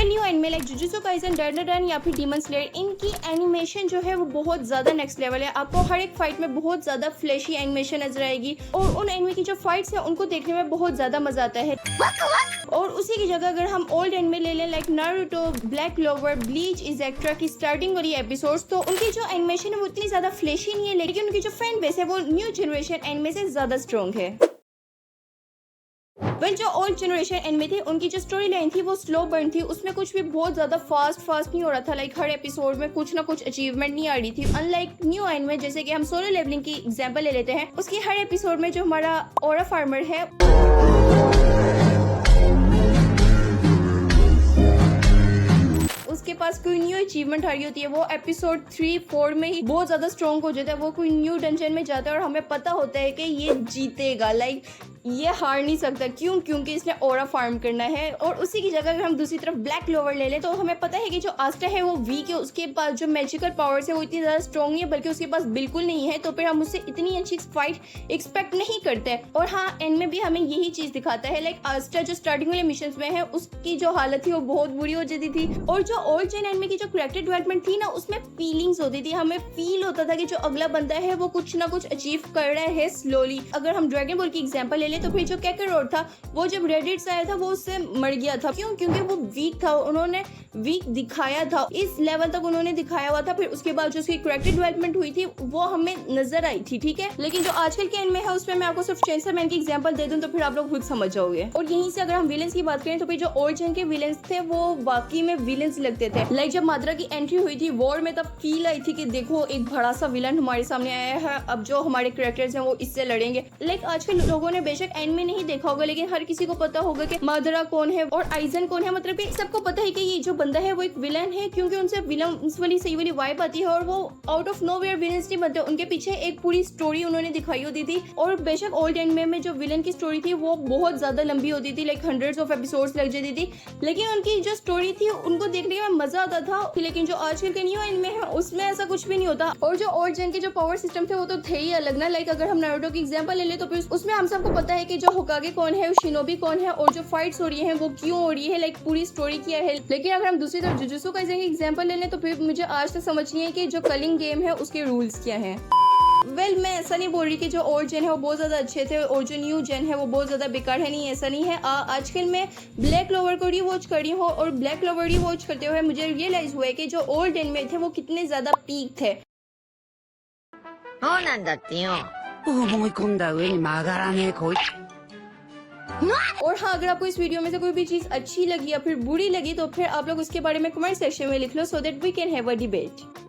New anime like Jujutsu Kaisen, Dandadan या फिर demon slayer, इनकी एनिमेशन जो है वो बहुत ज्यादा नेक्स्ट लेवल है। आपको हर एक फाइट में बहुत ज्यादा फ्लैशी एनिमेशन नजर आएगी और उन एनिमे की जो फाइट्स है उनको देखने में बहुत ज्यादा मजा आता है। और उसी की जगह अगर हम ओल्ड एनिमे ले लें like Naruto, Black Clover, Bleach, इज़ेक्ट्रा की स्टार्टिंग वाली एपिसोड्स, तो उनकी जो एनिमेशन है वो इतनी ज्यादा फ्लैशी नहीं है, लेकिन उनकी जो फैन बेस है वो न्यू जनरेशन एनिमे से ज्यादा स्ट्रॉन्ग है। जो ओल्ड जनरेशन एनिमे थे उनकी जो स्टोरी लाइन थी वो स्लो बर्न थी, उसमें कुछ भी बहुत ज्यादा फास्ट नहीं हो रहा था। लाइक हर एपिसोड में कुछ ना कुछ अचीवमेंट नहीं आ रही थी। अनलाइक न्यू एनिमे जैसे कि हम सोलो लेवलिंग की एग्जांपल ले लेते हैं, उसकी हर एपिसोड में जो हमारा ओरा फार्मर है उसके पास कोई न्यू अचीवमेंट आ रही होती है, वो एपिसोड 3-4 में ही बहुत ज्यादा स्ट्रॉन्ग हो जाता है। वो कोई न्यू डंजन में जाता है और हमें पता होता है कि ये जीतेगा, लाइक ये हार नहीं सकता। क्यों? क्योंकि इसने ओरा फार्म करना है। और उसी की जगह अगर हम दूसरी तरफ ब्लैक क्लोवर ले लें तो हमें पता है कि जो आस्टा है वो वीक है, उसके पास जो मैजिकल पावर्स है वो इतनी ज्यादा स्ट्रॉन्ग नहीं है, बल्कि उसके पास बिल्कुल नहीं है। तो फिर हम उससे इतनी अच्छी फाइट एक्सपेक्ट नहीं करते। और हाँ, एंड में भी हमें यही चीज दिखाता है। लाइक आस्टा जो स्टार्टिंग वाले मिशन में है उसकी जो हालत थी वो बहुत बुरी हो जाती थी। और जो ओल्ड जेन एनिमे की जो कैरेक्टर डेवलपमेंट थी ना, उसमें फीलिंग्स होती थी। हमें फील होता था कि जो अगला बंदा है वो कुछ ना कुछ अचीव कर रहा है स्लोली। अगर हम ड्रैगन बॉल की एग्जांपल ले ले तो फिर जो कैरेक्टर था वो जब रेडिट से आया था वो उससे मर गया था। क्यों? क्योंकि वो वीक था, उन्होंने वीक दिखाया था, इस लेवल तक उन्होंने दिखाया हुआ था। फिर उसके बाद जो उसकी कैरेक्टर डेवलपमेंट हुई थी वो हमें नजर आई थी, ठीक है। लेकिन जो आजकल के एनिमे है उसमें मैं आपको सिर्फ चेंसर मैन की एग्जांपल दे दूं तो फिर आप लोग खुद समझ जाओगे। और यहीं से अगर हम विलेंस की बात करें तो फिर जो ओल्ड जेन के विलेंस थे वो वाकई में विलेंस लगते थे। लाइक जब माद्रा की एंट्री हुई थी वॉर में, तब फील आई थी कि देखो एक बड़ा सा विलन हमारे सामने आया है, अब जो हमारे कैरेक्टर्स हैं वो इससे लड़ेंगे। लाइक आजकल लोगों ने बेशक एनिमे नहीं देखा होगा, लेकिन हर किसी को पता होगा कि माद्रा कौन है और आइजन कौन है। मतलब कि सबको पता है कि ये जो बंदा है वो एक विलन है, क्योंकि उनसे विलन वाली सही वाली वाइब आती है और वो आउट ऑफ नोवेयर विलेंस नहीं बनते। उनके पीछे एक पूरी स्टोरी उन्होंने दिखाई होती थी। और बेशक ओल्ड एनिमे में जो विलन की स्टोरी थी वो बहुत ज्यादा लंबी होती थी, लाइक हंड्रेड्स ऑफ एपिसोड्स लग जाती थी, लेकिन उनकी जो स्टोरी थी उनको देखने में मजा आता था। लेकिन जो आजकल के न्यू एनिमे है उसमें ऐसा कुछ भी नहीं होता। और जो ओल्ड जेन के जो पावर सिस्टम थे वो तो थे ही अलग ना। लाइक अगर हम नारुतो की एग्जांपल ले ले तो फिर उसमें हम सबको पता है कि जो होकागे कौन है, शिनोबी कौन है, और जो फाइट्स हो रही है वो क्यों हो रही है, लाइक पूरी स्टोरी क्या है। लेकिन अगर हम दूसरी तरफ जुजुत्सु काइसेन की एग्जांपल ले लें तो फिर मुझे आज तक समझ नहीं है कि जो कलिंग गेम है उसके रूल्स क्या हैं। मैं ऐसा नहीं बोल रही कि जो ओल्ड जेन है वो बहुत ज्यादा अच्छे थे और जो न्यू जेन है वो बहुत ज्यादा बेकार है, नहीं ऐसा नहीं है। आजकल मैं ब्लैक क्लोवर को रिवॉच कर रही हूँ और ब्लैक क्लोवर रिवॉच करते हुए मुझे रियलाइज हुआ है कि जो ओल्ड जेन में थे वो कितने ज्यादा पीक थे। そうなんだってよ。思い込んだ上に曲がらねえこい。 और हाँ, अगर आपको इस वीडियो में से कोई भी चीज अच्छी लगी या फिर बुरी लगी तो फिर आप लोग उसके बारे में कमेंट सेक्शन में लिख लो, so that we can have a debate.